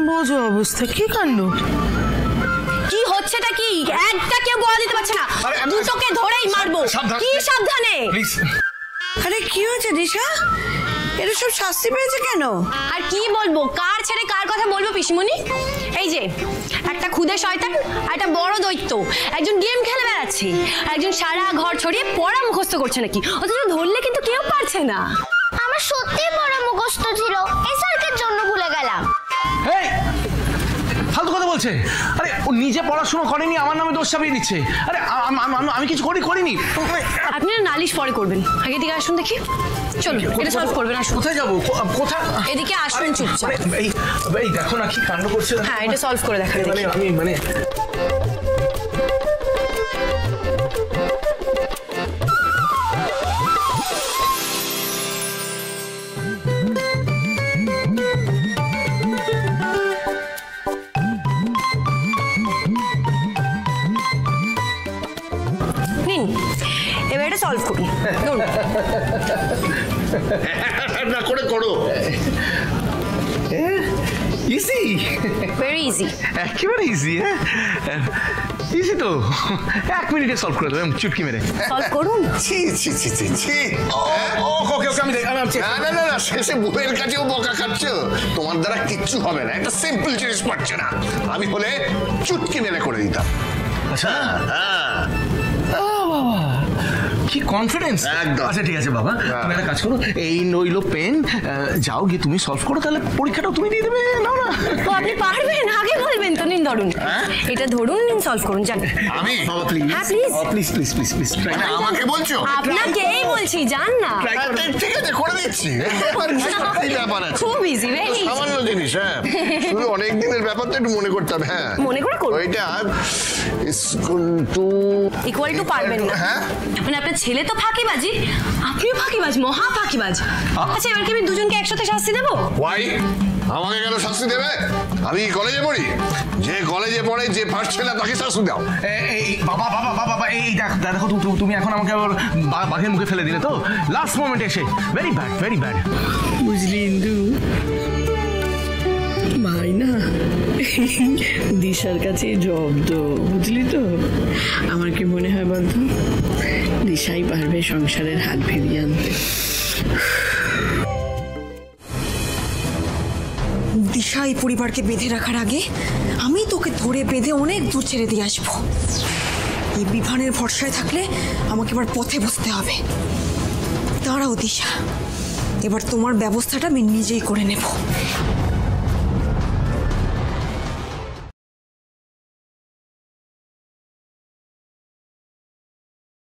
বোঝো অবস্থা, কি কাণ্ড, কি হচ্ছেটা কি? একটা কেউ গোয়া দিতে পারছে না, দুটোকে ধরেই মারবো। কি সাবধানে। আরে কি হয়েছে দিশা, এরা সব শাস্তি পেয়েছে কেন? আর কি বলবো, কার ছেড়ে কার কথা বলবো পিসিমণি? এই যে একটা খুদে শয়তান আর একটা বড় দৈত্য, একজন গেম খেলে বেড়াচ্ছে, একজন সারা ঘর ছড়িয়ে পড়া মুখস্থ করছে নাকি, অথচ ধরলে কিন্তু কেউ পারছে না। আমার সত্যি বড় মুখস্থ ছিল, এই সার্কের জন্য ভুলে গেলাম। এই ফালতু কথা বলছে। আরে ও নিজে পড়াশোনা করেনি, আমার নামে দোষ চাপিয়ে দিচ্ছে। আরে আমি কিছু করিনি। আপনি নালিশ পরে করবেন, আগে দিকে আসুন দেখি। চলুন, এটা সলভ করবেন। আসুন। কোথায় যাবো? কোথায়? এদিকে আসুন চুপচাপ। এই দেখো না কি কাণ্ড করছে। হ্যাঁ, এটা সলভ করে দেখান। আমি এবার এটা সলভ করুন। না করে করো। ইজি, ভেরি ইজি, একেবারে ইজি। ইজি তো, 1 মিনিটে সলভ করে দেবো চুটকি মেরে। সলভ করুন। ছি ছি ছি ছি ছি। ওকে আমি না শেষে বউয়ের কাছেও বকা খাচ্ছ। তোমার দ্বারা কিচ্ছু হবে না, একটা সিম্পল জিনিস পারছে না। আমি হলে চুটকি মেরে করে দিতাম। আচ্ছা, হ্যাঁ কি কনফিডেন্স। একদম। আচ্ছা ঠিক আছে বাবা, তুমি একটা কাজ করো, এই নইলো পেন, যাও গিয়ে তুমি সলভ করো, তাহলে পরীক্ষাটাও তুমি দিয়ে দেবে। নাও না। ও আপনি পারবেন, আগে বলবেন তো। নিন ধরুন, এটা ধরুন, নিন সলভ করুন। যান। আমি হ্যাঁ প্লিজ প্লিজ। আমাকে বলছো? আপনাকেই বলছি, যান না। ঠিক আছে করে দিচ্ছি। ব্যাপার আছে, খুব ইজি, ভেরি ইজি। সামান্য জিনিস। হ্যাঁ, শুধু অনেক দিনের ব্যাপারটা একটু মনে করতে হবে। হ্যাঁ, মনে করে করুন। ওইটা ইকুয়াল টু পারবেন না। হ্যাঁ, মানে আপনার ছেলে তো ফাঁকিবাজি, আপনিও ফাঁকিবাজ, মহা ফাঁকিবাজ। আচ্ছা, এবার কি আমি দুজনকে একসাথে শাস্তি দেবো? ওয়াই আমাকে কেন শাস্তি দেবে? আমি কলেজে পড়ি, যে কলেজে পড়ে যে ফার্স্ট ছেলে তাকে শাস্তি দাও। এই বাবা এই দেখো তুমি এখন আমাকে আবার বাঘের মুখে ফেলে দিলে তো লাস্ট মোমেন্টে এসে। Very bad. বুঝলি ইন্দু, ভাই না দিশার কাছে জব্দ, বুঝলি তো। আমার কি মনে হয় বলতো, দিশাই পারবে সংসারের হাত ফিরিয়ে আনতে। দিশা এই পরিবারকে বেঁধে রাখার আগে আমি তোকে ধরে বেঁধে অনেক দূর ছেড়ে দিয়ে আসবো। এই বিভানের ভরসায় থাকলে আমাকে এবার পথে বসতে হবে। দাঁড়াও দিশা, এবার তোমার ব্যবস্থাটা আমি নিজেই করে নেব।